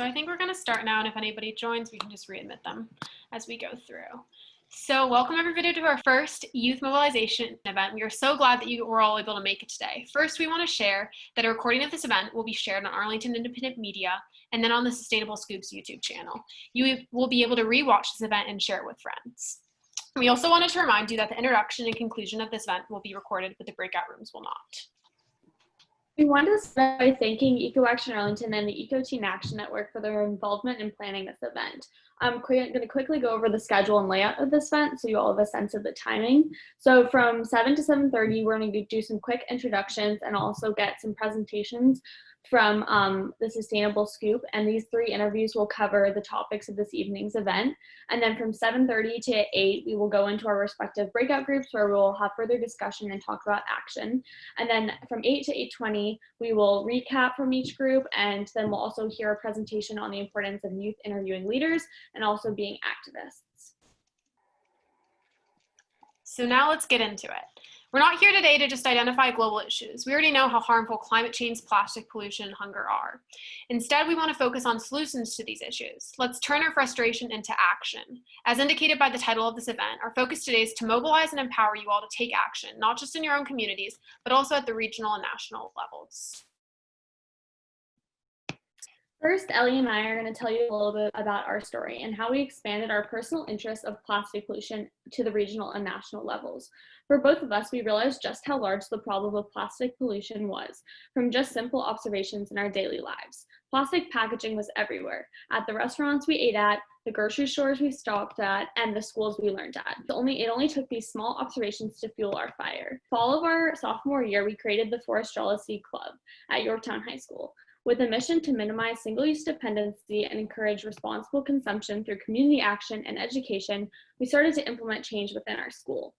So I think we're going to start now, and if anybody joins, we can just readmit them as we go through. So welcome everybody to our first Youth Mobilization event. We are so glad that you were all able to make it today. First, we want to share that a recording of this event will be shared on Arlington Independent Media and then on the Sustainable Scoop's YouTube channel. You will be able to rewatch this event and share it with friends. We also wanted to remind you that the introduction and conclusion of this event will be recorded, but the breakout rooms will not. We want to start by thanking Eco Action Arlington and the Eco Teen Action Network for their involvement in planning this event. I'm going to quickly go over the schedule and layout of this event so you all have a sense of the timing. So from 7 to 7:30, we're going to do some quick introductions and also get some presentations from the Sustainable Scoop, and these 3 interviews will cover the topics of this evening's event. And then from 7:30 to 8, we will go into our respective breakout groups where we'll have further discussion and talk about action. And then from 8 to 8:20, we will recap from each group, and then we'll also hear a presentation on the importance of youth interviewing leaders and also being activists. So now let's get into it. We're not here today to just identify global issues. We already know how harmful climate change, plastic pollution, and hunger are. Instead, we want to focus on solutions to these issues. Let's turn our frustration into action. As indicated by the title of this event, our focus today is to mobilize and empower you all to take action, not just in your own communities, but also at the regional and national levels. First, Ellie and I are going to tell you a little bit about our story and how we expanded our personal interest of plastic pollution to the regional and national levels. For both of us, we realized just how large the problem of plastic pollution was, from just simple observations in our daily lives. Plastic packaging was everywhere, at the restaurants we ate at, the grocery stores we stopped at, and the schools we learned at. It only took these small observations to fuel our fire. Fall of our sophomore year, we created the Forestrology Club at Yorktown High School, with a mission to minimize single-use dependency and encourage responsible consumption through community action and education. We started to implement change within our school.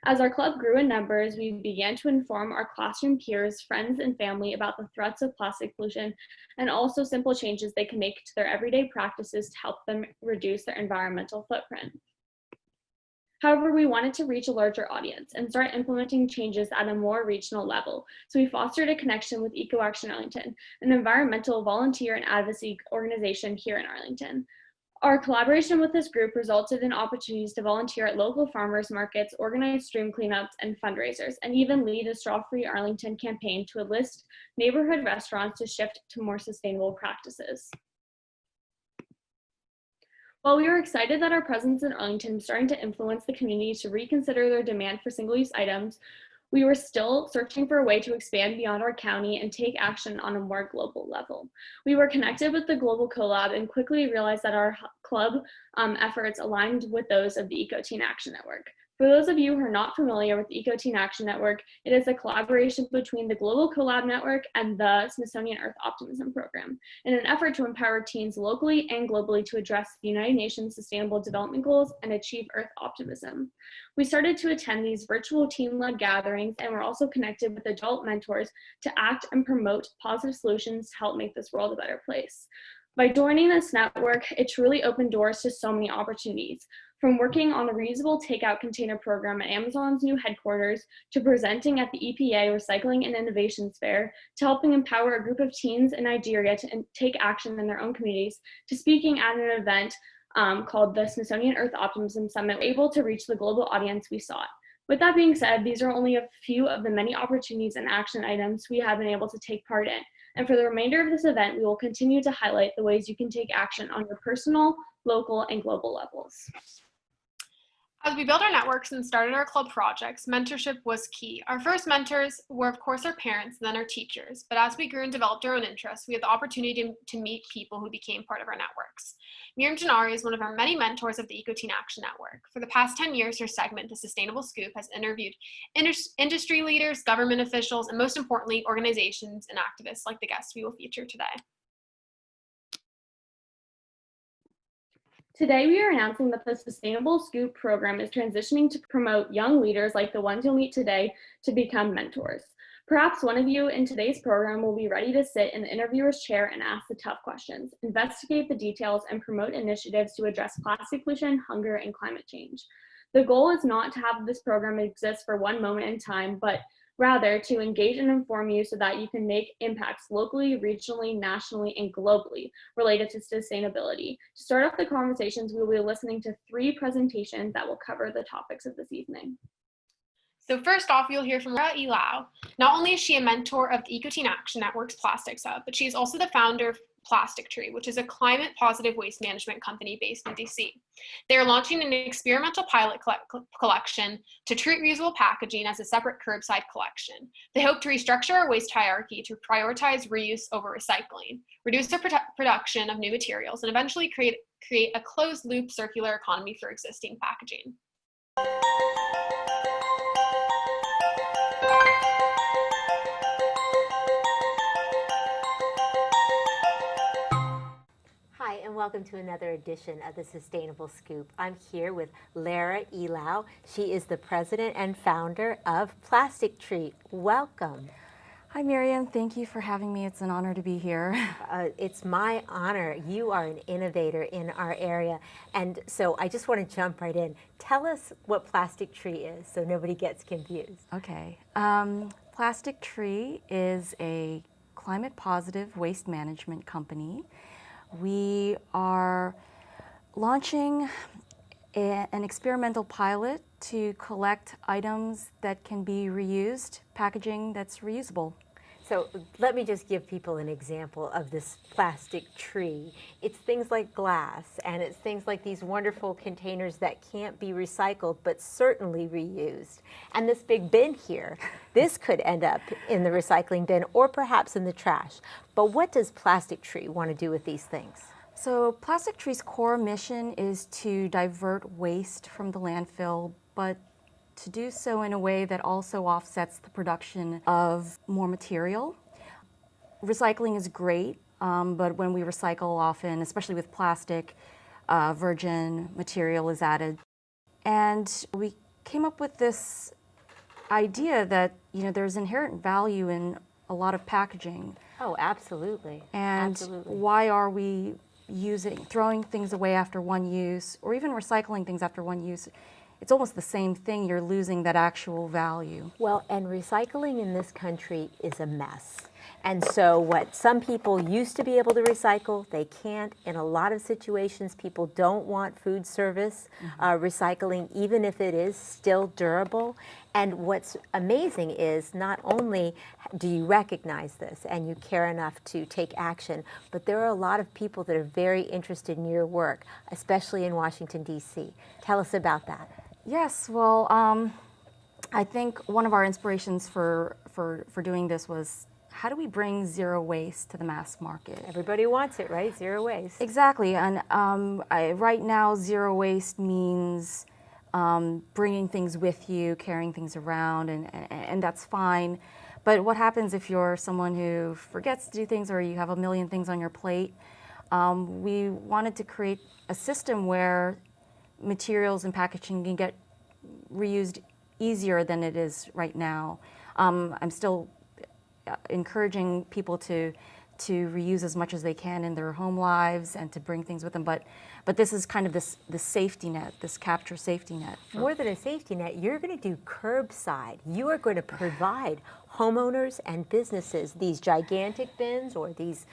As our club grew in numbers, we began to inform our classroom peers, friends, and family about the threats of plastic pollution and also simple changes they can make to their everyday practices to help them reduce their environmental footprint. However, we wanted to reach a larger audience and start implementing changes at a more regional level. So we fostered a connection with Eco Action Arlington, an environmental volunteer and advocacy organization here in Arlington. Our collaboration with this group resulted in opportunities to volunteer at local farmers markets, organize stream cleanups and fundraisers, and even lead a Straw-Free Arlington campaign to enlist neighborhood restaurants to shift to more sustainable practices. While we were excited that our presence in Arlington was starting to influence the community to reconsider their demand for single-use items, we were still searching for a way to expand beyond our county and take action on a more global level. We were connected with the Global Collab and quickly realized that our club efforts aligned with those of the Eco Teen Action Network. For those of you who are not familiar with the Eco Teen Action Network, it is a collaboration between the Global Collab Network and the Smithsonian Earth Optimism program in an effort to empower teens locally and globally to address the United Nations Sustainable Development Goals and achieve Earth optimism. We started to attend these virtual teen-led gatherings and were also connected with adult mentors to act and promote positive solutions to help make this world a better place. By joining this network, it truly opened doors to so many opportunities. From working on the reusable takeout container program at Amazon's new headquarters, to presenting at the EPA Recycling and Innovations Fair, to helping empower a group of teens in Nigeria to take action in their own communities, to speaking at an event called the Smithsonian Earth Optimism Summit, we're able to reach the global audience we sought. With that being said, these are only a few of the many opportunities and action items we have been able to take part in. And for the remainder of this event, we will continue to highlight the ways you can take action on your personal, local, and global levels. As we built our networks and started our club projects, mentorship was key. Our first mentors were, of course, our parents, then our teachers. But as we grew and developed our own interests, we had the opportunity to meet people who became part of our networks. Miriam Janari is one of our many mentors of the Eco Teen Action Network. For the past 10 years, her segment, The Sustainable Scoop, has interviewed industry leaders, government officials, and most importantly, organizations and activists like the guests we will feature today. Today, we are announcing that the Sustainable Scoop program is transitioning to promote young leaders like the ones you'll meet today to become mentors. Perhaps one of you in today's program will be ready to sit in the interviewer's chair and ask the tough questions, investigate the details, and promote initiatives to address plastic pollution, hunger, and climate change. The goal is not to have this program exist for one moment in time, but Rather, to engage and inform you so that you can make impacts locally, regionally, nationally, and globally related to sustainability. To start off the conversations, we will be listening to 3 presentations that will cover the topics of this evening. So first off, you'll hear from Lara Ilao. Not only is she a mentor of the Eco Teen Action Network's Plastics Hub, but she is also the founder of Plastic Tree, which is a climate-positive waste management company based in DC. They are launching an experimental pilot collection to treat reusable packaging as a separate curbside collection. They hope to restructure our waste hierarchy to prioritize reuse over recycling, reduce the production of new materials, and eventually create a closed-loop circular economy for existing packaging. Hi, and welcome to another edition of the Sustainable Scoop. I'm here with Lara Ilao. She is the president and founder of Plastic Tree. Welcome. Hi, Miriam. Thank you for having me. It's an honor to be here. It's my honor. You are an innovator in our area. And so I just want to jump right in. Tell us what Plastic Tree is so nobody gets confused. Okay. Plastic Tree is a climate positive waste management company. We are launching an experimental pilot to collect items that can be reused, packaging that's reusable. So let me just give people an example of this Plastic Tree. It's things like glass, and it's things like these wonderful containers that can't be recycled, but certainly reused. And this big bin here, this could end up in the recycling bin or perhaps in the trash. But what does Plastic Tree want to do with these things? So Plastic Tree's core mission is to divert waste from the landfill, but to do so in a way that also offsets the production of more material. Recycling is great, but when we recycle often, especially with plastic, virgin material is added. And we came up with this idea that, there's inherent value in a lot of packaging. Oh, absolutely. And absolutely. Why are we throwing things away after one use, or even recycling things after one use? It's almost the same thing. You're losing that actual value. Well, and recycling in this country is a mess. And so what some people used to be able to recycle, they can't. In a lot of situations, people don't want food service recycling, even if it is still durable. And what's amazing is not only do you recognize this and you care enough to take action, but there are a lot of people that are very interested in your work, especially in Washington, D.C. Tell us about that. Yes, well, I think one of our inspirations for doing this was, how do we bring zero waste to the mass market? Everybody wants it, right? Zero waste. Exactly, and right now, zero waste means bringing things with you, carrying things around, and that's fine. But what happens if you're someone who forgets to do things, or you have a million things on your plate? We wanted to create a system where materials and packaging can get reused easier than it is right now. I'm still encouraging people to reuse as much as they can in their home lives and to bring things with them, but this is kind of this safety net, this capture safety net. More than a safety net, you're going to do curbside. You are going to provide homeowners and businesses these gigantic bins or these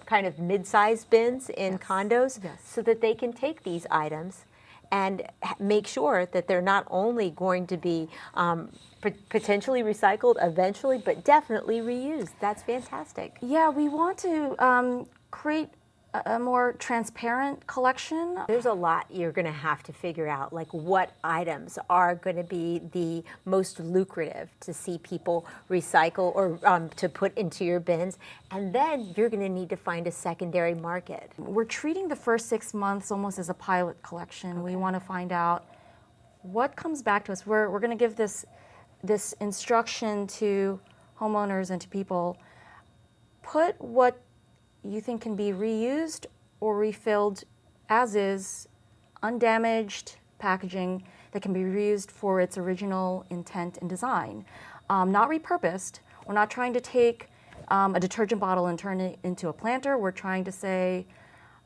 kind of mid-sized bins in condos so that they can take these items and make sure that they're not only going to be potentially recycled eventually, but definitely reused. That's fantastic. Yeah, we want to create a more transparent collection. There's a lot you're going to have to figure out, like what items are going to be the most lucrative to see people recycle or to put into your bins. And then you're going to need to find a secondary market. We're treating the first 6 months almost as a pilot collection. Okay. We want to find out what comes back to us. We're going to give this instruction to homeowners and to people. Put what you think can be reused or refilled as is, undamaged packaging that can be reused for its original intent and design. Not repurposed. We're not trying to take a detergent bottle and turn it into a planter. We're trying to say,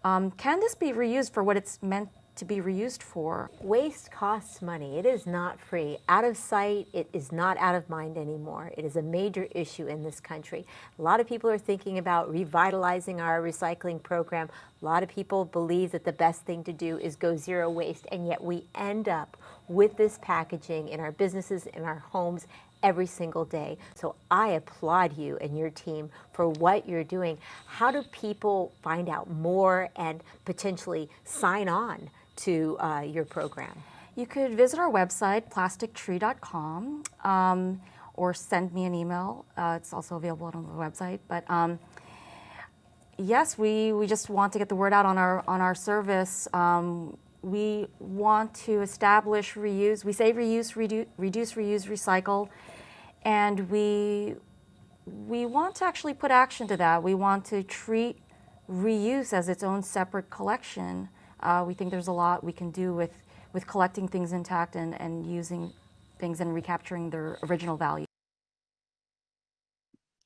can this be reused for what it's meant to be reused for. Waste costs money. It is not free. Out of sight, it is not out of mind anymore. It is a major issue in this country. A lot of people are thinking about revitalizing our recycling program. A lot of people believe that the best thing to do is go zero waste, and yet we end up with this packaging in our businesses, in our homes, every single day. So I applaud you and your team for what you're doing. How do people find out more and potentially sign on to your program? You could visit our website, plastictree.com, or send me an email. It's also available on the website. But yes, we just want to get the word out on our service. We want to establish reuse. We say reuse, reduce, reuse, recycle, and we want to actually put action to that. We want to treat reuse as its own separate collection. We think there's a lot we can do with collecting things intact and using things and recapturing their original value.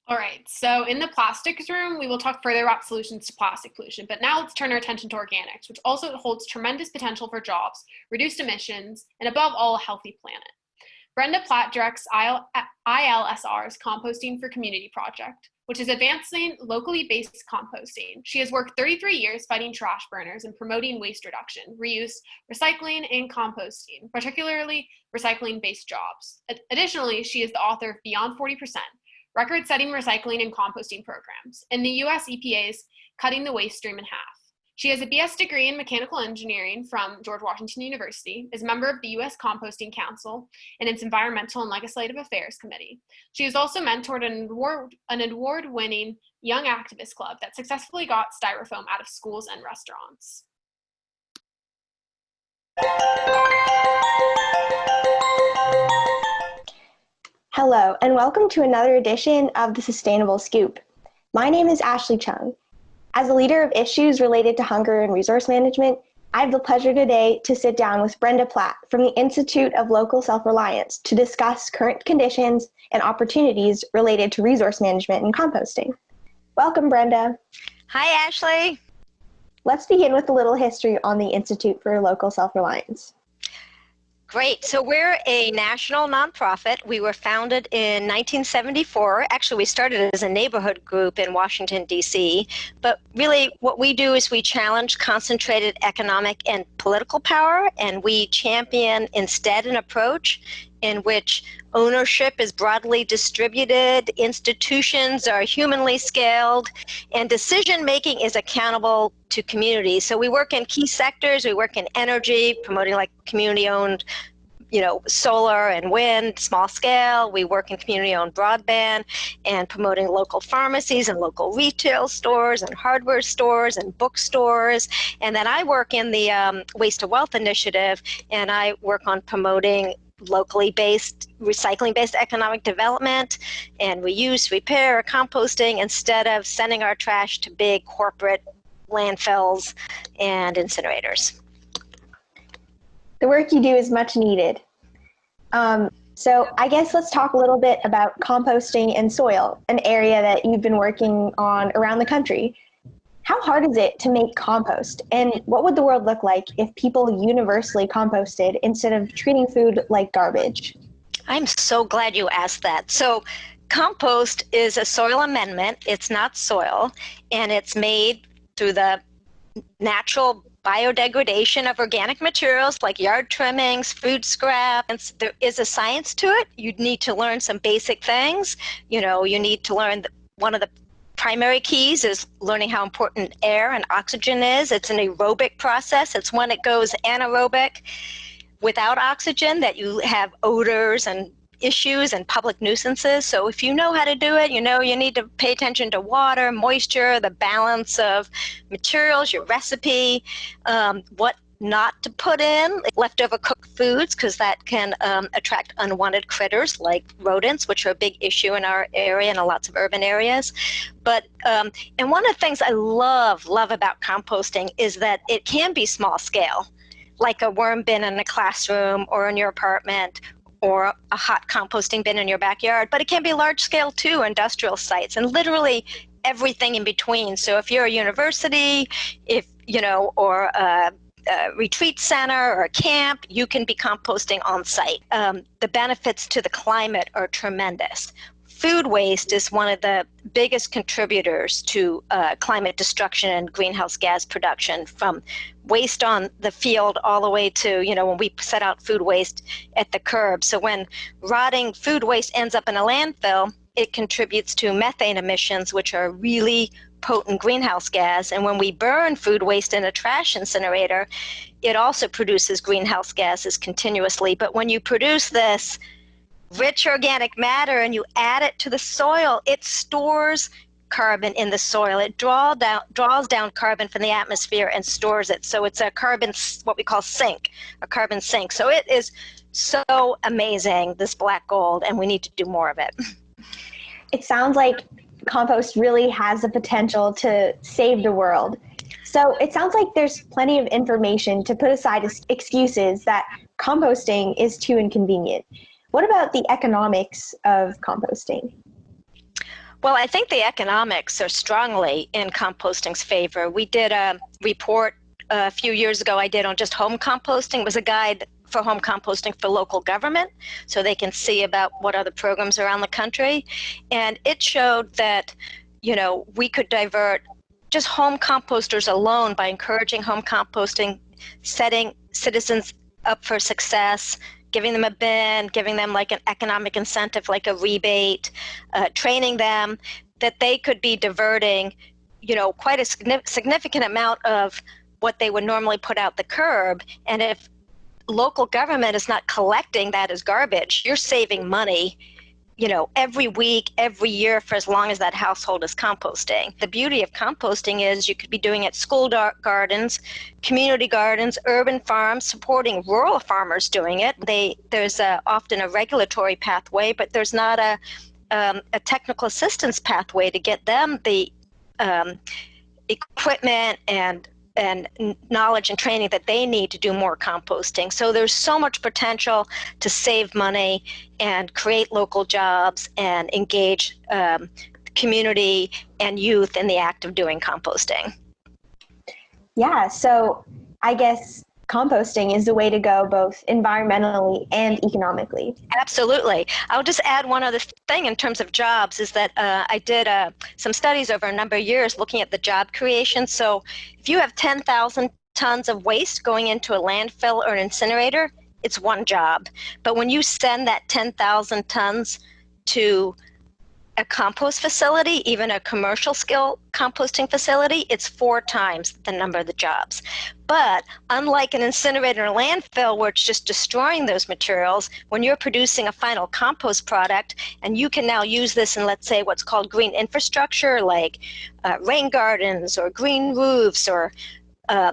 All right, so in the plastics room, we will talk further about solutions to plastic pollution, but now let's turn our attention to organics, which also holds tremendous potential for jobs, reduced emissions, and above all, a healthy planet. Brenda Platt directs ILSR's Composting for Community project, which is advancing locally based composting. She has worked 33 years fighting trash burners and promoting waste reduction, reuse, recycling, and composting, particularly recycling-based jobs. Additionally, she is the author of Beyond 40%, record-setting recycling and composting programs, and the US EPA's Cutting the Waste Stream in Half. She has a BS degree in mechanical engineering from George Washington University, is a member of the US Composting Council and its Environmental and Legislative Affairs Committee. She has also mentored an award-winning young activist club that successfully got styrofoam out of schools and restaurants. Hello, and welcome to another edition of the Sustainable Scoop. My name is Ashley Chung. As a leader of issues related to hunger and resource management, I have the pleasure today to sit down with Brenda Platt from the Institute of Local Self-Reliance to discuss current conditions and opportunities related to resource management and composting. Welcome, Brenda. Hi, Ashley. Let's begin with a little history on the Institute for Local Self-Reliance. Great. So we're a national nonprofit. We were founded in 1974. Actually, we started as a neighborhood group in Washington, D.C. But really what we do is we challenge concentrated economic and political power, and we champion instead an approach in which ownership is broadly distributed, institutions are humanly scaled, and decision-making is accountable to communities. So we work in key sectors. We work in energy, promoting like community-owned, solar and wind, small scale. We work in community-owned broadband and promoting local pharmacies and local retail stores and hardware stores and bookstores. And then I work in the Waste to Wealth initiative, and I work on promoting locally based, recycling-based economic development and reuse, repair, composting instead of sending our trash to big corporate landfills and incinerators. The work you do is much needed. So I guess let's talk a little bit about composting and soil, an area that you've been working on around the country. How hard is it to make compost? And what would the world look like if people universally composted instead of treating food like garbage? I'm so glad you asked that. So compost is a soil amendment. It's not soil, and it's made through the natural biodegradation of organic materials like yard trimmings, food scraps. There is a science to it. You need to learn some basic things. You need to learn one of the primary keys is learning how important air and oxygen is. It's an aerobic process. It's when it goes anaerobic without oxygen that you have odors and issues and public nuisances. So if you know how to do it, you need to pay attention to water, moisture, the balance of materials, your recipe, what not to put in, leftover cooked foods, because that can attract unwanted critters like rodents, which are a big issue in our area and in lots of urban areas. But and one of the things I love about composting is that it can be small scale, like a worm bin in a classroom or in your apartment, or a hot composting bin in your backyard, but it can be large scale too, industrial sites, and literally everything in between. So if you're a university, or a retreat center or a camp, you can be composting on site. The benefits to the climate are tremendous. Food waste is one of the biggest contributors to climate destruction and greenhouse gas production, from waste on the field all the way to, when we set out food waste at the curb. So when rotting food waste ends up in a landfill, it contributes to methane emissions, which are really potent greenhouse gas. And when we burn food waste in a trash incinerator, it also produces greenhouse gases continuously. But when you produce this rich organic matter and you add it to the soil, it stores carbon in the soil. It draws down carbon from the atmosphere and stores it. So it's a carbon, what we call sink, a carbon sink. So it is so amazing, this black gold, and we need to do more of it. It sounds like compost really has the potential to save the world. So it sounds like there's plenty of information to put aside as excuses that composting is too inconvenient. What about the economics of composting? Well, I think the economics are strongly in composting's favor. We did a report a few years ago I did on just home composting. It was a guide for home composting for local government, so they can see about what other programs around the country. And it showed that, we could divert just home composters alone by encouraging home composting, setting citizens up for success, giving them a bin, giving them like an economic incentive, like a rebate, training them, that they could be diverting, quite a significant amount of what they would normally put out the curb. And if local government is not collecting that as garbage, you're saving money, every week, every year, for as long as that household is composting. The beauty of composting is you could be doing it school gardens, community gardens, urban farms, supporting rural farmers doing it. There's often a regulatory pathway, but there's not a technical assistance pathway to get them the equipment and knowledge and training that they need to do more composting. So there's so much potential to save money and create local jobs and engage community and youth in the act of doing composting. Yeah, so I guess composting is the way to go, both environmentally and economically. Absolutely. I'll just add one other thing in terms of jobs, is that I did some studies over a number of years looking at the job creation. So if you have 10,000 tons of waste going into a landfill or an incinerator, it's one job. But when you send that 10,000 tons to a compost facility, even a commercial scale composting facility, it's 4 times the number of the jobs. But unlike an incinerator or landfill where it's just destroying those materials, when you're producing a final compost product, and you can now use this in, let's say, what's called green infrastructure, like rain gardens or green roofs or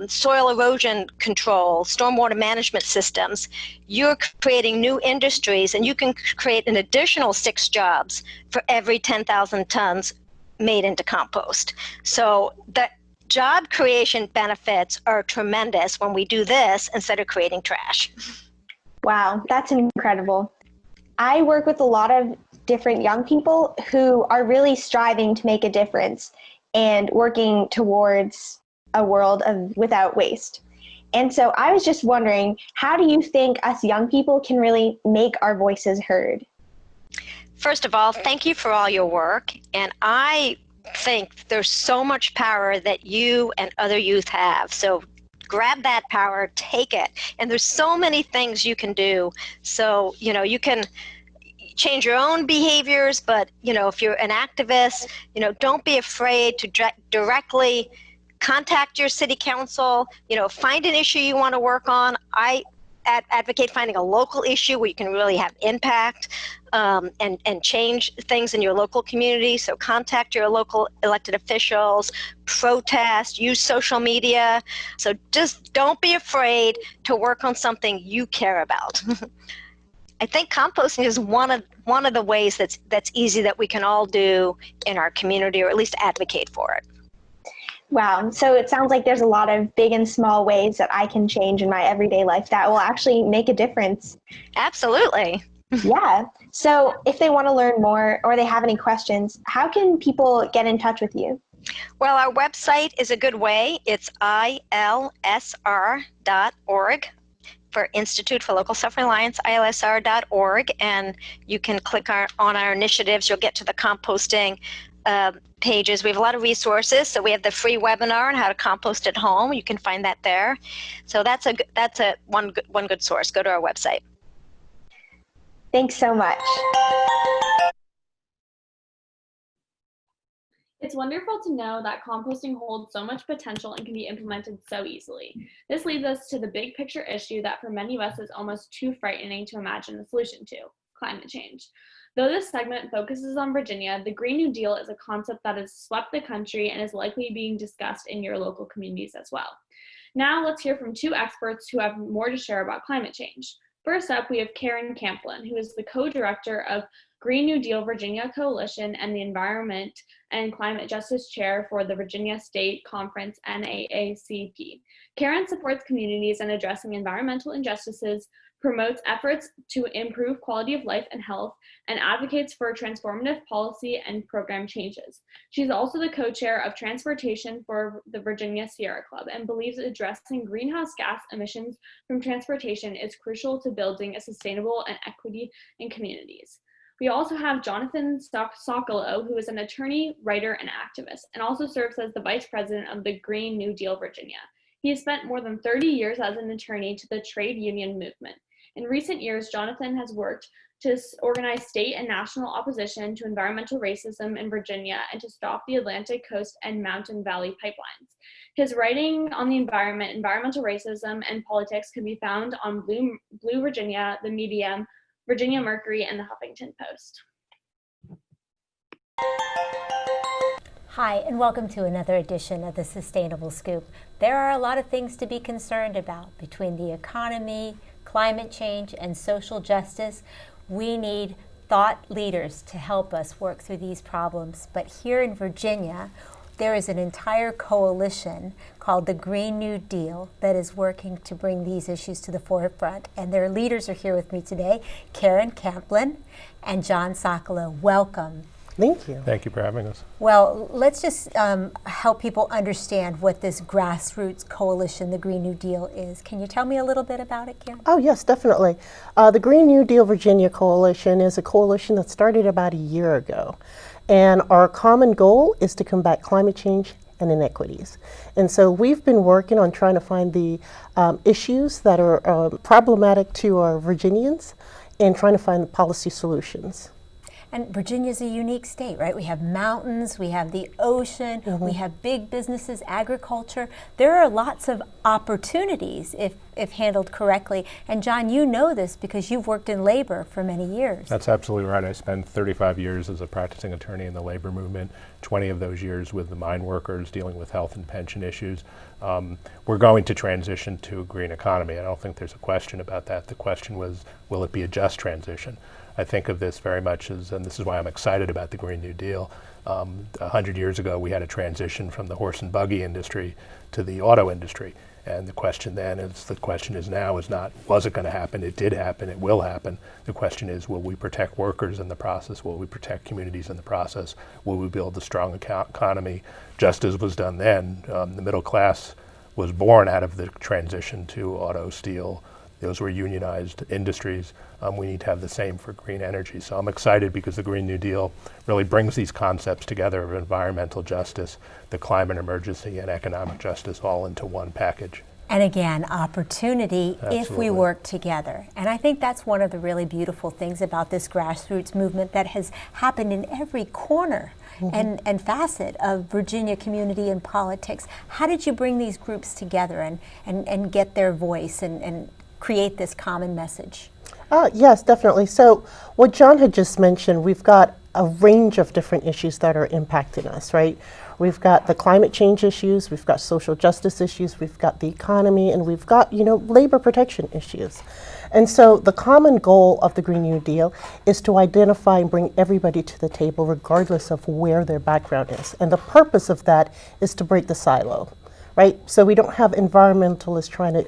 soil erosion control, stormwater management systems, you're creating new industries, and you can create an additional 6 jobs for every 10,000 tons made into compost. So the job creation benefits are tremendous when we do this instead of creating trash. Wow, that's incredible. I work with a lot of different young people who are really striving to make a difference and working towards a world without waste. And so I was just wondering, how do you think us young people can really make our voices heard? First of all, thank you for all your work. And I think there's so much power that you and other youth have. So grab that power, take it. And there's so many things you can do. So, you can change your own behaviors, but, if you're an activist, don't be afraid to directly contact your city council, find an issue you want to work on. I advocate finding a local issue where you can really have impact and change things in your local community. So contact your local elected officials, protest, use social media. So just don't be afraid to work on something you care about. I think composting is one of the ways that's easy that we can all do in our community, or at least advocate for it. Wow. So it sounds like there's a lot of big and small ways that I can change in my everyday life that will actually make a difference. Absolutely. Yeah. So if they want to learn more or they have any questions, how can people get in touch with you? Well, our website is a good way. It's ilsr.org for Institute for Local Self-Reliance, ilsr.org, and you can click on our initiatives. You'll get to the composting pages. We have a lot of resources. So we have the free webinar on how to compost at home. You can find that there. So that's one good source. Go to our website. Thanks so much. It's wonderful to know that composting holds so much potential and can be implemented so easily. This leads us to the big picture issue that for many of us is almost too frightening to imagine the solution to: climate change. Though this segment focuses on Virginia, the Green New Deal is a concept that has swept the country and is likely being discussed in your local communities as well. Now let's hear from two experts who have more to share about climate change. First up, we have Campblin, who is the co-director of Green New Deal Virginia Coalition and the Environment and Climate Justice Chair for the Virginia State Conference NAACP. Karen supports communities in addressing environmental injustices, promotes efforts to improve quality of life and health, and advocates for transformative policy and program changes. She's also the co-chair of Transportation for the Virginia Sierra Club and believes addressing greenhouse gas emissions from transportation is crucial to building a sustainable and equity in communities. We also have Jonathan Sokolow, who is an attorney, writer, and activist, and also serves as the vice president of the Green New Deal Virginia. He has spent more than 30 years as an attorney to the trade union movement. In recent years, Jonathan has worked to organize state and national opposition to environmental racism in Virginia and to stop the Atlantic Coast and Mountain Valley pipelines. His writing on the environment, environmental racism, and politics can be found on Blue Virginia, The Medium, Virginia Mercury, and the Huffington Post. Hi, and welcome to another edition of the Sustainable Scoop. There are a lot of things to be concerned about between the economy, climate change, and social justice. We need thought leaders to help us work through these problems. But here in Virginia, there is an entire coalition called the Green New Deal that is working to bring these issues to the forefront. And their leaders are here with me today, Campblin and John Sokolow. Welcome. Thank you. Thank you for having us. Well, let's just help people understand what this grassroots coalition, the Green New Deal, is. Can you tell me a little bit about it, Karen? Oh, yes, definitely. The Green New Deal Virginia Coalition is a coalition that started about a year ago. And our common goal is to combat climate change and inequities. And so we've been working on trying to find the issues that are problematic to our Virginians and trying to find the policy solutions. And Virginia's a unique state, right? We have mountains, we have the ocean, we have big businesses, agriculture. There are lots of opportunities if handled correctly. And John, you know this because you've worked in labor for many years. That's absolutely right. I spent 35 years as a practicing attorney in the labor movement, 20 of those years with the mine workers dealing with health and pension issues. We're going to transition to a green economy. I don't think there's a question about that. The question was, will it be a just transition? I think of this very much as, and this is why I'm excited about the Green New Deal. 100 years ago, we had a transition from the horse and buggy industry to the auto industry. And the question then is, the question is now is not, was it going to happen? It did happen. It will happen. The question is, will we protect workers in the process? Will we protect communities in the process? Will we build a strong economy? Just as was done then, the middle class was born out of the transition to auto, steel. Those were unionized industries. We need to have the same for green energy. So I'm excited because the Green New Deal really brings these concepts together of environmental justice, the climate emergency, and economic justice all into one package. And again, opportunity if we work together. And I think that's one of the really beautiful things about this grassroots movement that has happened in every corner and facet of Virginia community and politics. How did you bring these groups together and get their voice and create this common message? Yes, definitely. So what John had just mentioned, we've got a range of different issues that are impacting us, right? We've got the climate change issues, we've got social justice issues, we've got the economy, and we've got, labor protection issues. And so the common goal of the Green New Deal is to identify and bring everybody to the table regardless of where their background is. And the purpose of that is to break the silo, right? So we don't have environmentalists trying to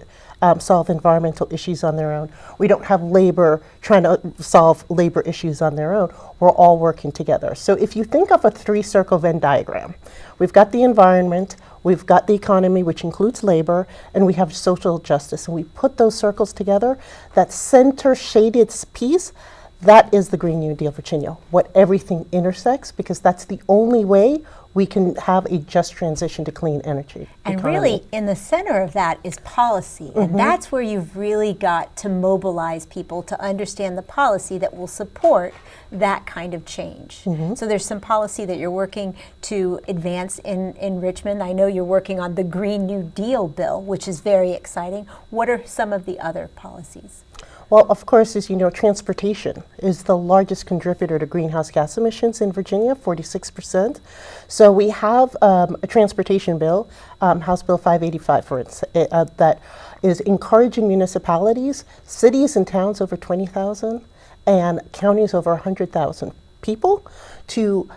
solve environmental issues on their own. We don't have labor trying to solve labor issues on their own. We're all working together. So if you think of a three-circle Venn diagram, we've got the environment, we've got the economy, which includes labor, and we have social justice. And we put those circles together, that center shaded piece, that is the Green New Deal Virginia, what everything intersects, because that's the only way we can have a just transition to clean energy. And economy. really, in the center of that is policy. And that's where you've really got to mobilize people to understand the policy that will support that kind of change. So there's some policy that you're working to advance in Richmond. I know you're working on the Green New Deal bill, which is very exciting. What are some of the other policies? Well, of course, as you know, transportation is the largest contributor to greenhouse gas emissions in Virginia, 46%. So we have a transportation bill, House Bill 585, for instance, that is encouraging municipalities, cities and towns over 20,000, and counties over 100,000 people to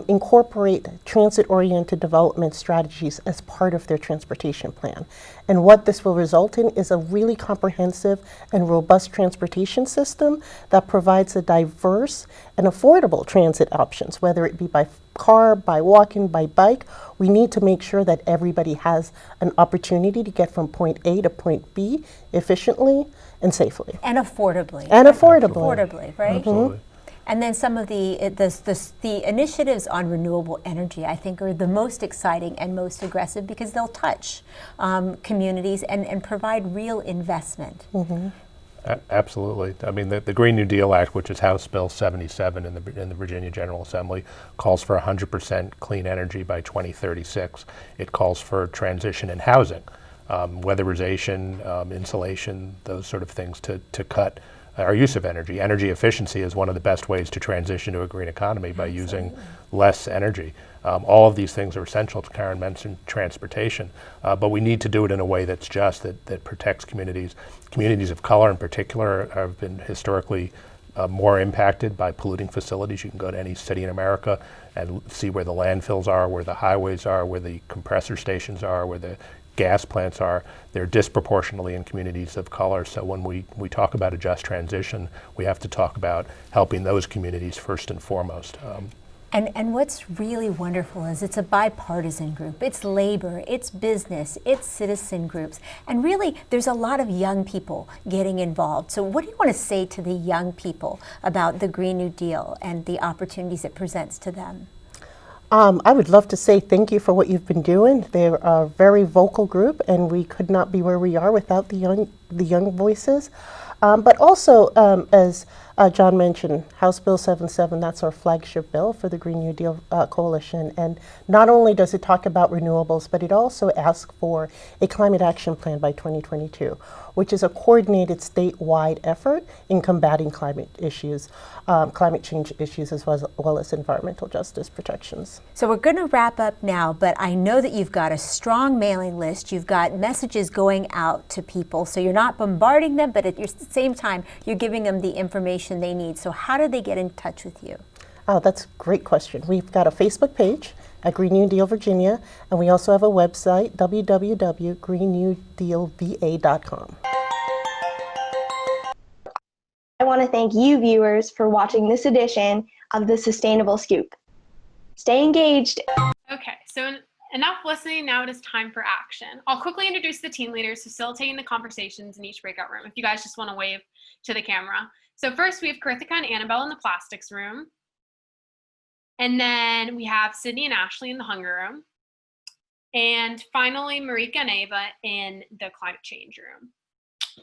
incorporate transit-oriented development strategies as part of their transportation plan. And what this will result in is a really comprehensive and robust transportation system that provides a diverse and affordable transit options, whether it be by car, by walking, by bike. We need to make sure that everybody has an opportunity to get from point A to point B efficiently and safely. And affordably. And affordably. Affordably, right? Absolutely. And then some of the initiatives on renewable energy, I think, are the most exciting and most aggressive because they'll touch communities and provide real investment. Absolutely. I mean, the Green New Deal Act, which is House Bill 77 in the Virginia General Assembly, calls for 100% clean energy by 2036. It calls for transition in housing, weatherization, insulation, those sort of things to cut our use of energy. Energy efficiency is one of the best ways to transition to a green economy by using less energy. All of these things are essential. Karen mentioned transportation, but we need to do it in a way that's just, that protects communities. Communities of color in particular have been historically more impacted by polluting facilities. You can go to any city in America and see where the landfills are, where the highways are, where the compressor stations are, where the gas plants are. They're disproportionately in communities of color. So when we talk about a just transition, we have to talk about helping those communities first and foremost. And what's really wonderful is it's a bipartisan group. It's labor, it's business, it's citizen groups. And really, there's a lot of young people getting involved. So what do you want to say to the young people about the Green New Deal and the opportunities it presents to them? I would love to say thank you for what you've been doing. They're a very vocal group, and we could not be where we are without the young voices. But also, as John mentioned, House Bill 77, that's our flagship bill for the Green New Deal Coalition. And not only does it talk about renewables, but it also asks for a climate action plan by 2022, which is a coordinated statewide effort in combating climate issues, climate change issues, as well as environmental justice protections. So we're going to wrap up now, but I know that you've got a strong mailing list. You've got messages going out to people, so you're not bombarding them, but at the same time, you're giving them the information they need. So how do they get in touch with you? Oh, that's a great question. We've got a Facebook page at Green New Deal Virginia, and we also have a website, www.greennewdealva.com. I want to thank you viewers for watching this edition of the Sustainable Scoop. Stay engaged. Okay, so enough listening, now it is time for action. I'll quickly introduce the team leaders facilitating the conversations in each breakout room, if you guys just want to wave to the camera. So first we have Karithika and Annabelle in the plastics room. And then we have Sydney and Ashley in the hunger room. And finally, Marika and Ava in the climate change room.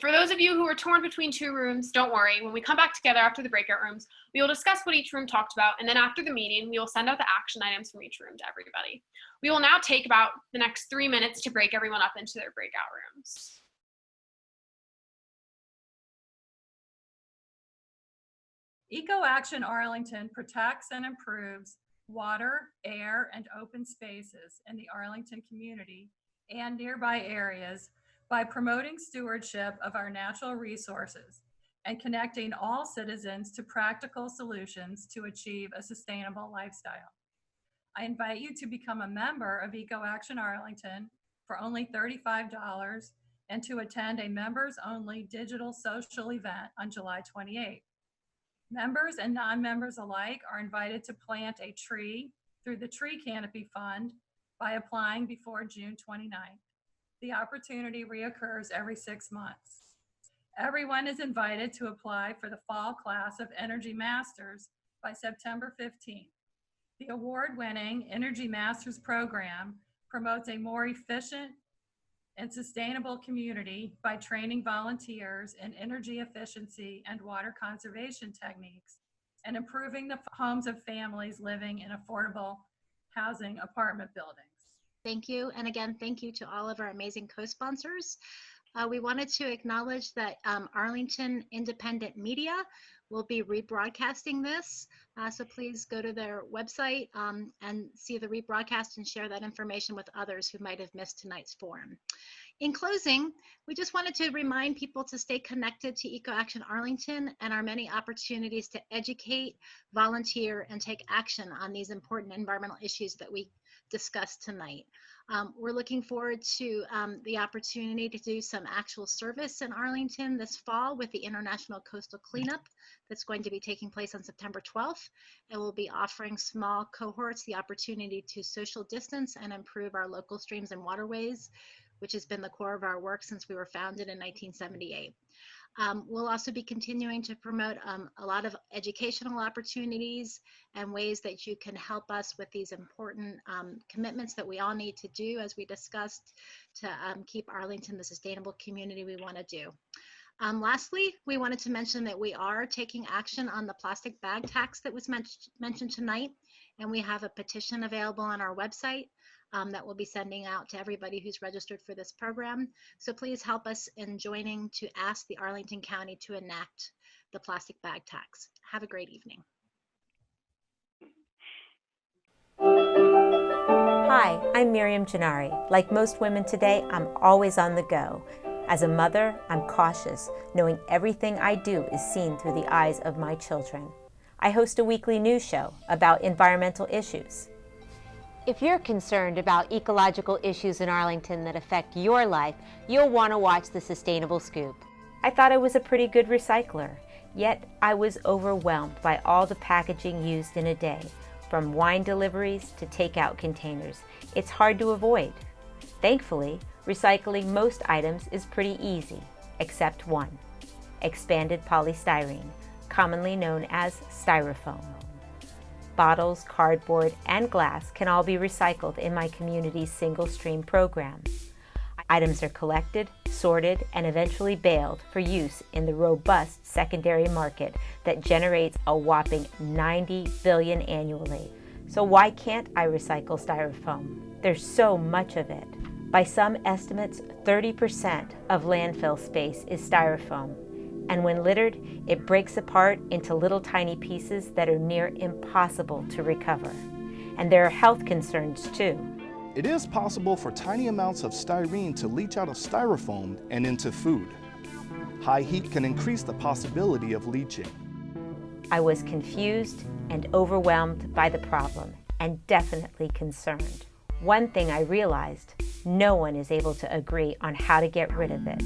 For those of you who are torn between two rooms, don't worry. When we come back together after the breakout rooms, we will discuss what each room talked about, and then after the meeting, we will send out the action items from each room to everybody. We will now take about the next 3 minutes to break everyone up into their breakout rooms. Eco Action Arlington protects and improves water, air, and open spaces in the Arlington community and nearby areas by promoting stewardship of our natural resources and connecting all citizens to practical solutions to achieve a sustainable lifestyle. I invite you to become a member of Eco Action Arlington for only $35 and to attend a members-only digital social event on July 28th. Members and non-members alike are invited to plant a tree through the Tree Canopy Fund by applying before June 29th. The opportunity reoccurs every 6 months. Everyone is invited to apply for the fall class of Energy Masters by September 15th. The award-winning Energy Masters program promotes a more efficient and sustainable community by training volunteers in energy efficiency and water conservation techniques and improving the homes of families living in affordable housing apartment buildings. Thank you. And again, thank you to all of our amazing co-sponsors. We wanted to acknowledge that Arlington Independent Media will be rebroadcasting this. So please go to their website and see the rebroadcast and share that information with others who might have missed tonight's forum. In closing, we just wanted to remind people to stay connected to Eco Action Arlington and our many opportunities to educate, volunteer, and take action on these important environmental issues that we discussed tonight. We're looking forward to the opportunity to do some actual service in Arlington this fall with the International Coastal Cleanup that's going to be taking place on September 12th. And we'll be offering small cohorts the opportunity to social distance and improve our local streams and waterways, which has been the core of our work since we were founded in 1978. We'll also be continuing to promote a lot of educational opportunities and ways that you can help us with these important commitments that we all need to do, as we discussed, to keep Arlington the sustainable community we want to do. Lastly, we wanted to mention that we are taking action on the plastic bag tax that was mentioned tonight, and we have a petition available on our website that we'll be sending out to everybody who's registered for this program. So please help us in joining to ask the Arlington County to enact the plastic bag tax. Have a great evening. Hi, I'm Miriam Gennari. Like most women today, I'm always on the go. As a mother, I'm cautious, knowing everything I do is seen through the eyes of my children. I host a weekly news show about environmental issues. If you're concerned about ecological issues in Arlington that affect your life, you'll want to watch the Sustainable Scoop. I thought I was a pretty good recycler, yet I was overwhelmed by all the packaging used in a day, from wine deliveries to takeout containers. It's hard to avoid. Thankfully, recycling most items is pretty easy, except one: expanded polystyrene, commonly known as styrofoam. Bottles, cardboard, and glass can all be recycled in my community's single stream program. Items are collected, sorted, and eventually baled for use in the robust secondary market that generates a whopping $90 billion annually. So why can't I recycle styrofoam? There's so much of it. By some estimates, 30% of landfill space is styrofoam. And when littered, it breaks apart into little tiny pieces that are near impossible to recover. And there are health concerns too. It is possible for tiny amounts of styrene to leach out of styrofoam and into food. High heat can increase the possibility of leaching. I was confused and overwhelmed by the problem, and definitely concerned. One thing I realized: no one is able to agree on how to get rid of it.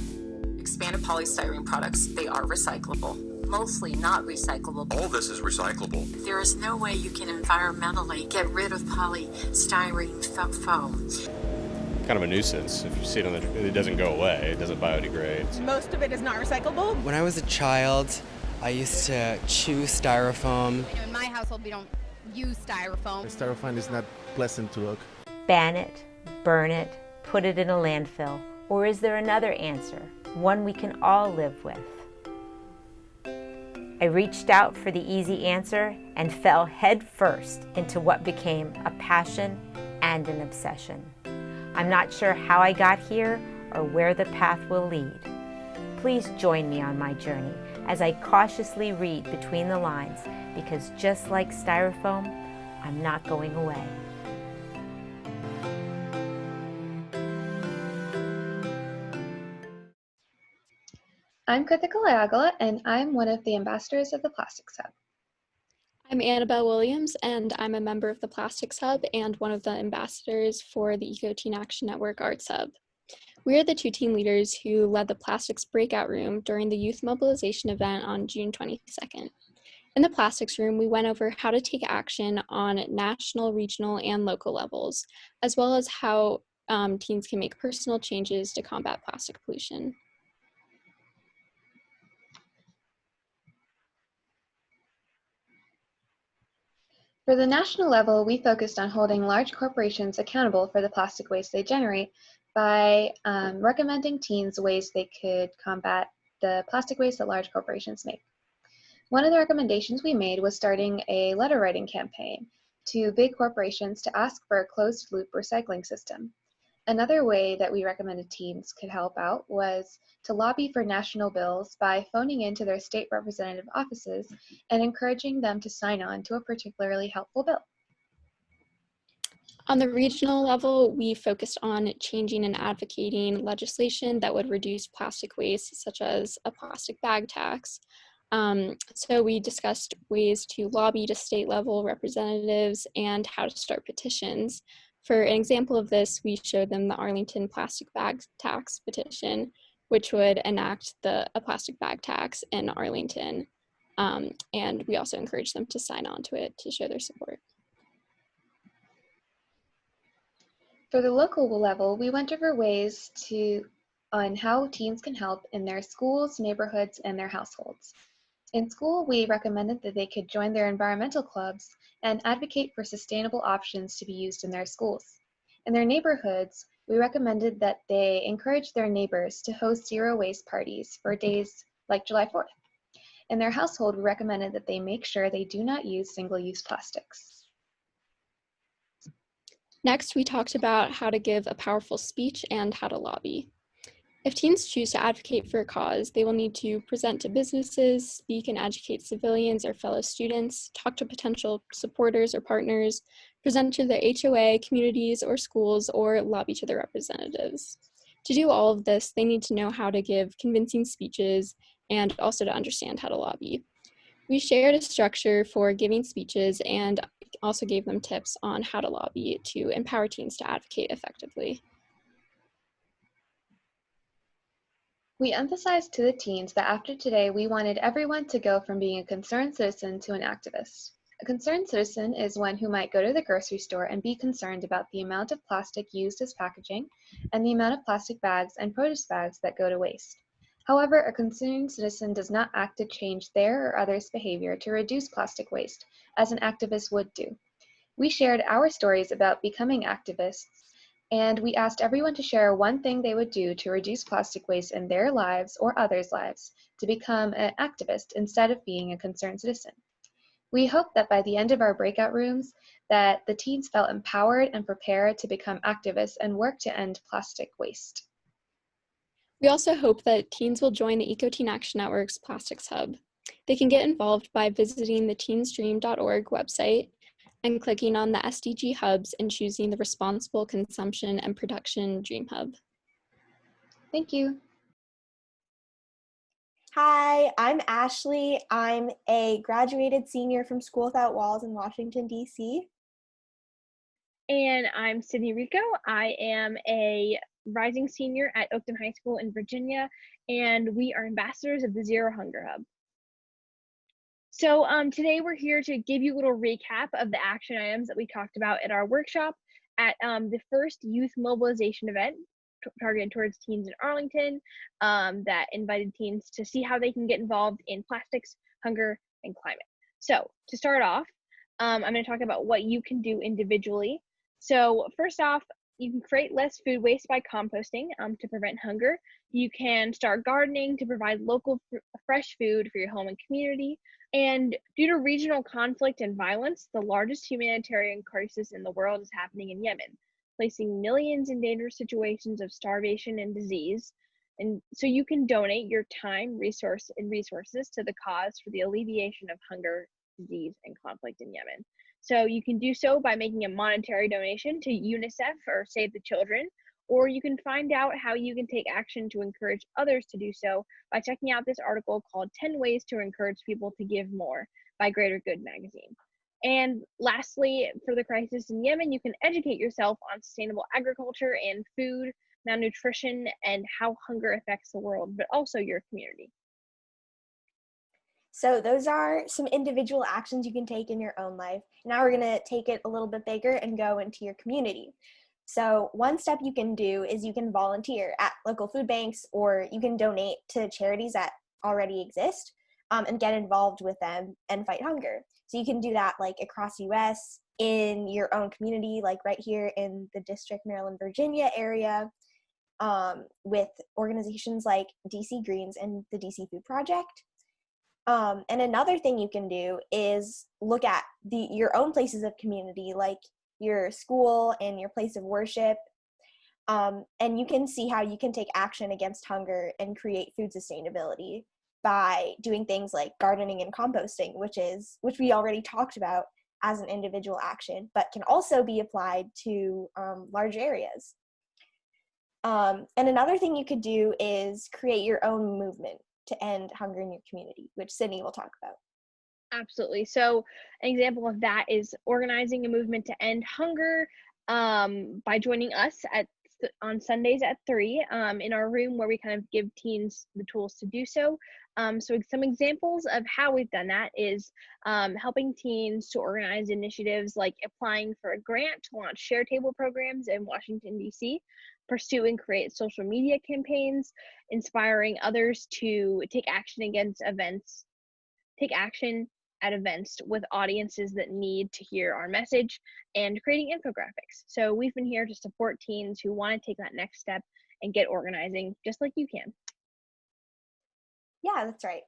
Expanded polystyrene products, they are recyclable. Mostly not recyclable. All this is recyclable. There is no way you can environmentally get rid of polystyrene foam. Kind of a nuisance. If you see it on it doesn't go away. It doesn't biodegrade. Most of it is not recyclable. When I was a child, I used to chew styrofoam. In my household, we don't use styrofoam. Styrofoam is not pleasant to look. Ban it, burn it, put it in a landfill. Or is there another answer? One we can all live with? I reached out for the easy answer and fell head first into what became a passion and an obsession. I'm not sure how I got here or where the path will lead. Please join me on my journey as I cautiously read between the lines, because just like styrofoam, I'm not going away. I'm Kritika Layagala, and I'm one of the ambassadors of the Plastics Hub. I'm Annabelle Williams, and I'm a member of the Plastics Hub and one of the ambassadors for the Eco Teen Action Network Arts Hub. We are the two team leaders who led the Plastics Breakout Room during the Youth Mobilization event on June 22nd. In the Plastics Room, we went over how to take action on national, regional, and local levels, as well as how teens can make personal changes to combat plastic pollution. For the national level, we focused on holding large corporations accountable for the plastic waste they generate by recommending teens ways they could combat the plastic waste that large corporations make. One of the recommendations we made was starting a letter writing campaign to big corporations to ask for a closed loop recycling system. Another way that we recommended teens could help out was to lobby for national bills by phoning into their state representative offices and encouraging them to sign on to a particularly helpful bill. On the regional level, we focused on changing and advocating legislation that would reduce plastic waste, such as a plastic bag tax. So we discussed ways to lobby to state level representatives and how to start petitions. For an example of this, we showed them the Arlington plastic bag tax petition, which would enact a plastic bag tax in Arlington. And we also encouraged them to sign on to it to show their support. For the local level, we went over ways on how teens can help in their schools, neighborhoods, and their households. In school, we recommended that they could join their environmental clubs and advocate for sustainable options to be used in their schools. In their neighborhoods, we recommended that they encourage their neighbors to host zero waste parties for days like July 4th. In their household, we recommended that they make sure they do not use single-use plastics. Next, we talked about how to give a powerful speech and how to lobby. If teens choose to advocate for a cause, they will need to present to businesses, speak and educate civilians or fellow students, talk to potential supporters or partners, present to their HOA, communities, or schools, or lobby to their representatives. To do all of this, they need to know how to give convincing speeches and also to understand how to lobby. We shared a structure for giving speeches and also gave them tips on how to lobby to empower teens to advocate effectively. We emphasized to the teens that after today, we wanted everyone to go from being a concerned citizen to an activist. A concerned citizen is one who might go to the grocery store and be concerned about the amount of plastic used as packaging and the amount of plastic bags and produce bags that go to waste. However, a concerned citizen does not act to change their or others' behavior to reduce plastic waste, as an activist would do. We shared our stories about becoming activists, and we asked everyone to share one thing they would do to reduce plastic waste in their lives or others' lives to become an activist instead of being a concerned citizen. We hope that by the end of our breakout rooms, that the teens felt empowered and prepared to become activists and work to end plastic waste. We also hope that teens will join the EcoTeen Action Network's Plastics Hub. They can get involved by visiting the teensdream.org website and clicking on the SDG hubs and choosing the Responsible Consumption and Production Dream Hub. Thank you. Hi, I'm Ashley. I'm a graduated senior from School Without Walls in Washington, D.C. And I'm Sydney Rico. I am a rising senior at Oakton High School in Virginia, and we are ambassadors of the Zero Hunger Hub. So today we're here to give you a little recap of the action items that we talked about at our workshop at the first youth mobilization event targeted towards teens in Arlington that invited teens to see how they can get involved in plastics, hunger, and climate. So to start off, I'm going to talk about what you can do individually. So first off, you can create less food waste by composting to prevent hunger. You can start gardening to provide local fresh food for your home and community. And due to regional conflict and violence, the largest humanitarian crisis in the world is happening in Yemen, placing millions in dangerous situations of starvation and disease. And so you can donate your time, resources to the cause for the alleviation of hunger, disease, and conflict in Yemen. So you can do so by making a monetary donation to UNICEF or Save the Children, or you can find out how you can take action to encourage others to do so by checking out this article called 10 Ways to Encourage People to Give More by Greater Good magazine. And lastly, for the crisis in Yemen, you can educate yourself on sustainable agriculture and food malnutrition, and how hunger affects the world, but also your community. So those are some individual actions you can take in your own life. Now we're going to take it a little bit bigger and go into your community. So one step you can do is you can volunteer at local food banks, or you can donate to charities that already exist and get involved with them and fight hunger. So you can do that like across the US, in your own community, like right here in the District, Maryland, Virginia area, with organizations like DC Greens and the DC Food Project. And another thing you can do is look at your own places of community, like your school and your place of worship. And you can see how you can take action against hunger and create food sustainability by doing things like gardening and composting, which we already talked about as an individual action, but can also be applied to large areas. And another thing you could do is create your own movement to end hunger in your community, which Sydney will talk about. Absolutely. So an example of that is organizing a movement to end hunger by joining us on Sundays at 3 in our room, where we kind of give teens the tools to do so. So some examples of how we've done that is helping teens to organize initiatives like applying for a grant to launch share table programs in Washington, D.C., pursue and create social media campaigns, inspiring others to take action at events with audiences that need to hear our message, and creating infographics. So we've been here to support teens who want to take that next step and get organizing just like you can. Yeah, that's right.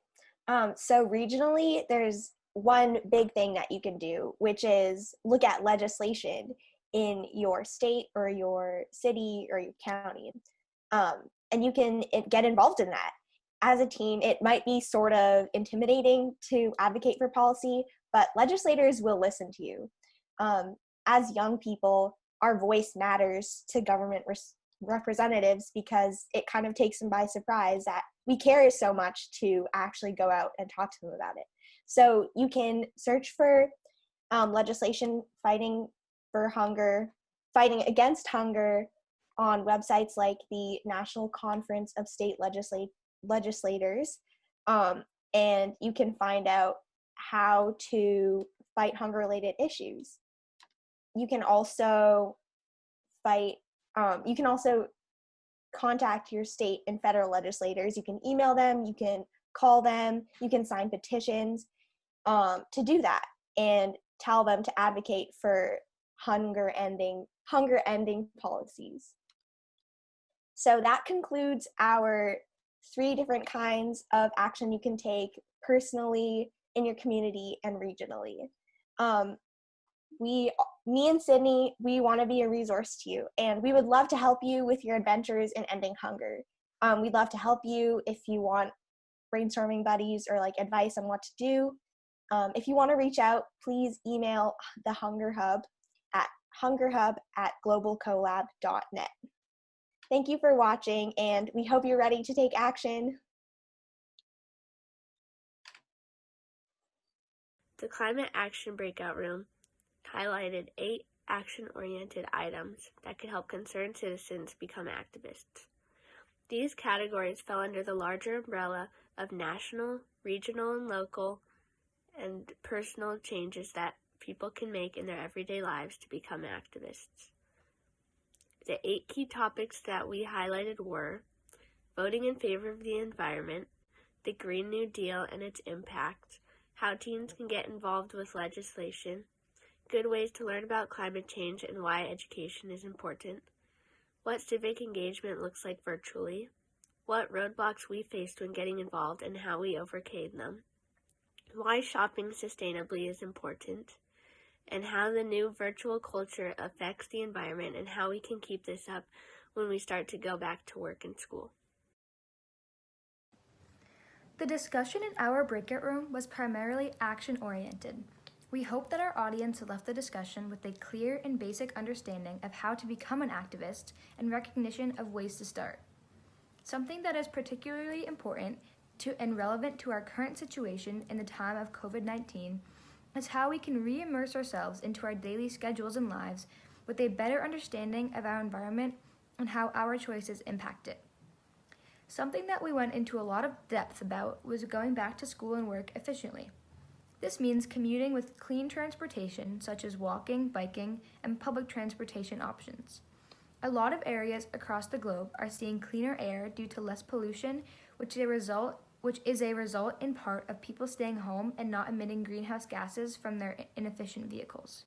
So regionally, there's one big thing that you can do, which is look at legislation in your state or your city or your county. And you can get involved in that. As a teen, it might be sort of intimidating to advocate for policy, but legislators will listen to you. As young people, our voice matters to government representatives because it kind of takes them by surprise that we care so much to actually go out and talk to them about it. So you can search for legislation fighting against hunger on websites like the National Conference of State Legislators, and you can find out how to fight hunger-related issues. You can also contact your state and federal legislators. You can email them, you can call them, you can sign petitions to do that and tell them to advocate for hunger ending policies. So that concludes our 3 different kinds of action you can take personally, in your community, and regionally. Me and Sydney, we want to be a resource to you, and we would love to help you with your adventures in ending hunger. We'd love to help you if you want brainstorming buddies or like advice on what to do. If you want to reach out, please email the Hunger Hub at hungerhub@globalcollab.net. Thank you for watching, and we hope you're ready to take action. The Climate Action Breakout Room highlighted 8 action-oriented items that could help concerned citizens become activists. These categories fell under the larger umbrella of national, regional, and local, and personal changes that people can make in their everyday lives to become activists. The 8 key topics that we highlighted were voting in favor of the environment, the Green New Deal and its impact, how teens can get involved with legislation, good ways to learn about climate change and why education is important, what civic engagement looks like virtually, what roadblocks we faced when getting involved and how we overcame them, why shopping sustainably is important, and how the new virtual culture affects the environment and how we can keep this up when we start to go back to work and school. The discussion in our breakout room was primarily action-oriented. We hope that our audience left the discussion with a clear and basic understanding of how to become an activist and recognition of ways to start. Something that is particularly important and relevant to our current situation in the time of COVID-19 is how we can re-immerse ourselves into our daily schedules and lives with a better understanding of our environment and how our choices impact it. Something that we went into a lot of depth about was going back to school and work efficiently. This means commuting with clean transportation, such as walking, biking, and public transportation options. A lot of areas across the globe are seeing cleaner air due to less pollution, which is a result in part of people staying home and not emitting greenhouse gases from their inefficient vehicles.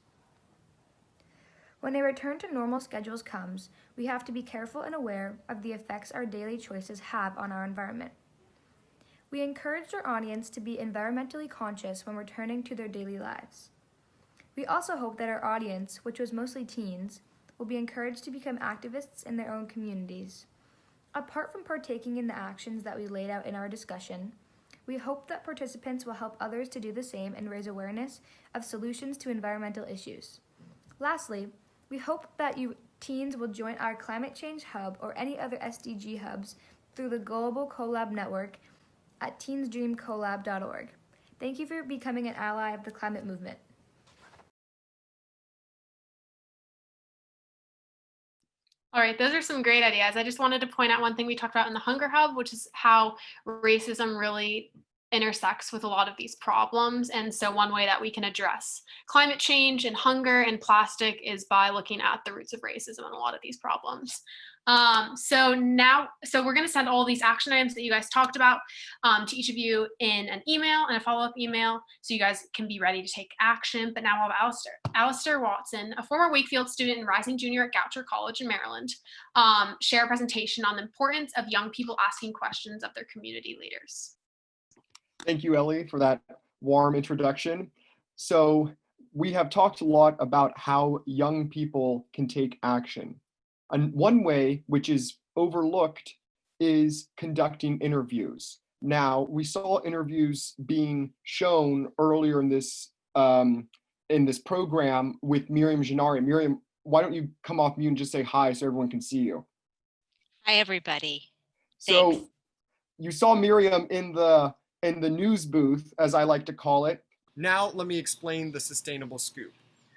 When a return to normal schedules comes, we have to be careful and aware of the effects our daily choices have on our environment. We encouraged our audience to be environmentally conscious when returning to their daily lives. We also hope that our audience, which was mostly teens, will be encouraged to become activists in their own communities. Apart from partaking in the actions that we laid out in our discussion, we hope that participants will help others to do the same and raise awareness of solutions to environmental issues. Lastly, we hope that you teens will join our Climate Change Hub or any other SDG hubs through the Global Collab Network at teensdreamcollab.org. Thank you for becoming an ally of the climate movement. All right, those are some great ideas. I just wanted to point out one thing we talked about in the Hunger Hub, which is how racism really intersects with a lot of these problems. And so one way that we can address climate change and hunger and plastic is by looking at the roots of racism in a lot of these problems. So we're going to send all these action items that you guys talked about to each of you in an email and a follow-up email so you guys can be ready to take action. But now I'll have Alistair. Alistair Watson, a former Wakefield student and rising junior at Goucher College in Maryland, share a presentation on the importance of young people asking questions of their community leaders. Thank you, Ellie, for that warm introduction. So we have talked a lot about how young people can take action. And one way, which is overlooked, is conducting interviews. Now, we saw interviews being shown earlier in this program with Miriam Janari. Miriam, why don't you come off mute and just say hi so everyone can see you? Hi, everybody. So Thanks. you saw Miriam in the news booth, as I like to call it. Now let me explain the Sustainable Scoop.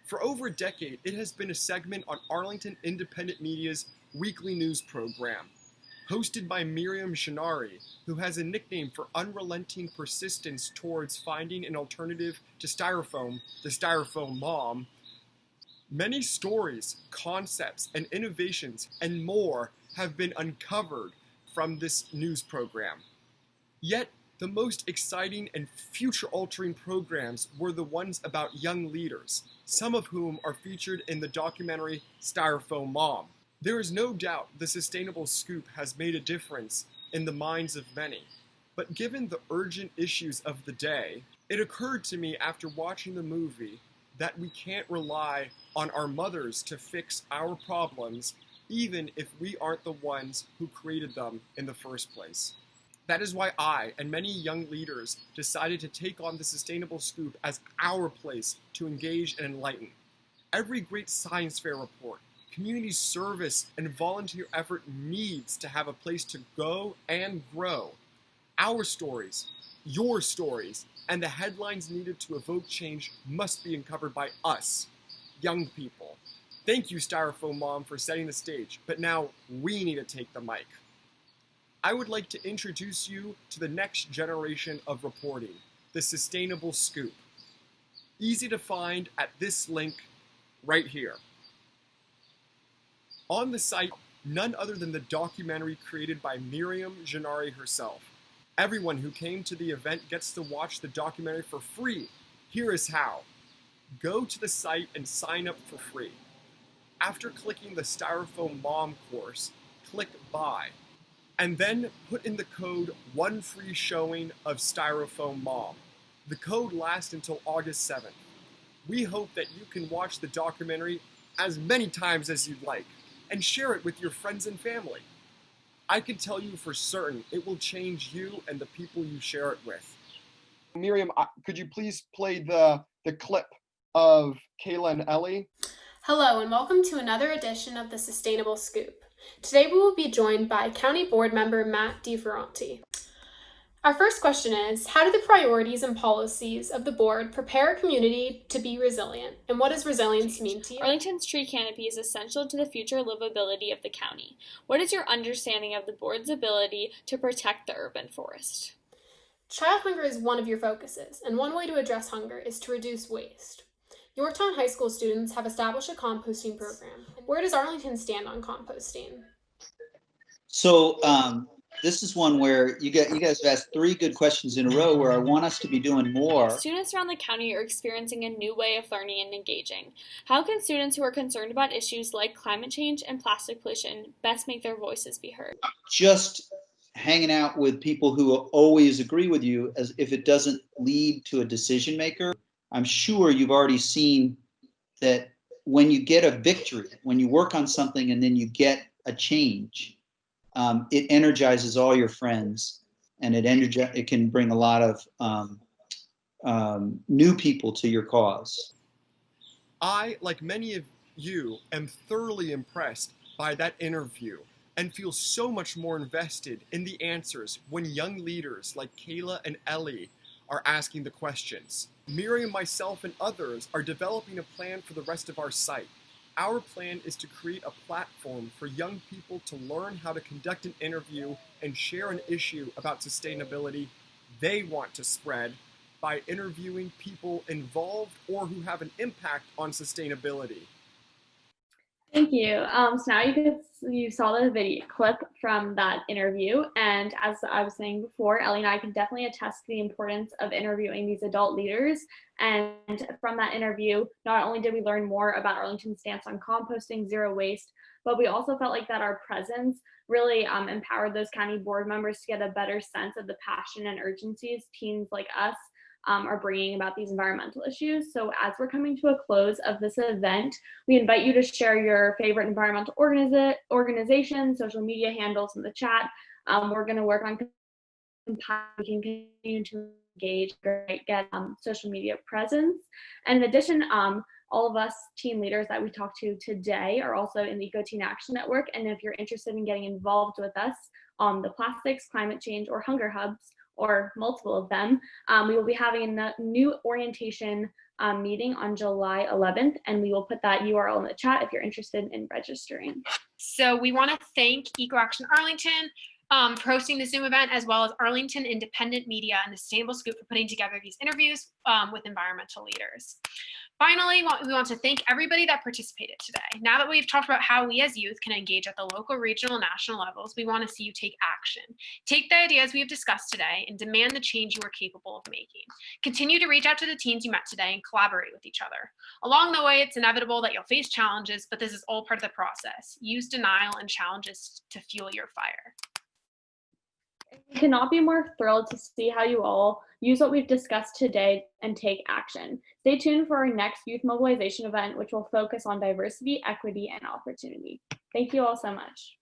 For over a decade, it has been a segment on Arlington Independent Media's weekly news program. Hosted by Miriam Shinari, who has a nickname for unrelenting persistence towards finding an alternative to styrofoam, the Styrofoam Mom, many stories, concepts, and innovations, and more have been uncovered from this news program. Yet, the most exciting and future-altering programs were the ones about young leaders, some of whom are featured in the documentary Styrofoam Mom. There is no doubt the Sustainable Scoop has made a difference in the minds of many, but given the urgent issues of the day, it occurred to me after watching the movie that we can't rely on our mothers to fix our problems, even if we aren't the ones who created them in the first place. That is why I and many young leaders decided to take on the Sustainable Scoop as our place to engage and enlighten. Every great science fair report, community service, and volunteer effort needs to have a place to go and grow. Our stories, your stories, and the headlines needed to evoke change must be uncovered by us, young people. Thank you, Styrofoam Mom, for setting the stage, but now we need to take the mic. I would like to introduce you to the next generation of reporting, the Sustainable Scoop. Easy to find at this link right here. On the site, none other than the documentary created by Miriam Janari herself. Everyone who came to the event gets to watch the documentary for free. Here is how. Go to the site and sign up for free. After clicking the Styrofoam Mom course, click Buy. And then put in the code one free showing of Styrofoam Mom. The code lasts until August 7th. We hope that you can watch the documentary as many times as you'd like and share it with your friends and family. I can tell you for certain it will change you and the people you share it with. Miriam, could you please play the clip of Kayla and Ellie? Hello and welcome to another edition of the Sustainable Scoop. Today we will be joined by County Board Member Matt DeFerranti. Our first question is, how do the priorities and policies of the board prepare our community to be resilient? And what does resilience mean to you? Arlington's tree canopy is essential to the future livability of the county. What is your understanding of the board's ability to protect the urban forest? Child hunger is one of your focuses, and one way to address hunger is to reduce waste. Yorktown High School students have established a composting program. Where does Arlington stand on composting? So this is one where you guys have asked 3 good questions in a row where I want us to be doing more. Students around the county are experiencing a new way of learning and engaging. How can students who are concerned about issues like climate change and plastic pollution best make their voices be heard? Just hanging out with people who always agree with you, as if it doesn't lead to a decision maker. I'm sure you've already seen that when you get a victory, when you work on something and then you get a change, it energizes all your friends, and it can bring a lot of new people to your cause. I, like many of you, am thoroughly impressed by that interview and feel so much more invested in the answers when young leaders like Kayla and Ellie are asking the questions. Miriam, myself, and others are developing a plan for the rest of our site. Our plan is to create a platform for young people to learn how to conduct an interview and share an issue about sustainability they want to spread by interviewing people involved or who have an impact on sustainability. Thank you. So now you saw the video clip from that interview, and as I was saying before, Ellie and I can definitely attest to the importance of interviewing these adult leaders. And from that interview, not only did we learn more about Arlington's stance on composting, zero waste, but we also felt like that our presence really empowered those county board members to get a better sense of the passion and urgencies teens like us are bringing about these environmental issues. So as we're coming to a close of this event, we invite you to share your favorite environmental organization, social media handles in the chat. We're going to work on continuing to engage, get social media presence. And in addition, all of us team leaders that we talked to today are also in the Eco Teen Action Network. And if you're interested in getting involved with us on the plastics, climate change, or hunger hubs, or multiple of them, we will be having a new orientation meeting on July 11th, and we will put that URL in the chat if you're interested in registering. So we want to thank Eco Action Arlington for hosting the Zoom event, as well as Arlington Independent Media and the Sustainable Scoop for putting together these interviews with environmental leaders. Finally, we want to thank everybody that participated today. Now that we've talked about how we as youth can engage at the local, regional, and national levels, we want to see you take action. Take the ideas we have discussed today and demand the change you are capable of making. Continue to reach out to the teens you met today and collaborate with each other. Along the way, it's inevitable that you'll face challenges, but this is all part of the process. Use denial and challenges to fuel your fire. We cannot be more thrilled to see how you all use what we've discussed today and take action. Stay tuned for our next youth mobilization event, which will focus on diversity, equity, and opportunity. Thank you all so much.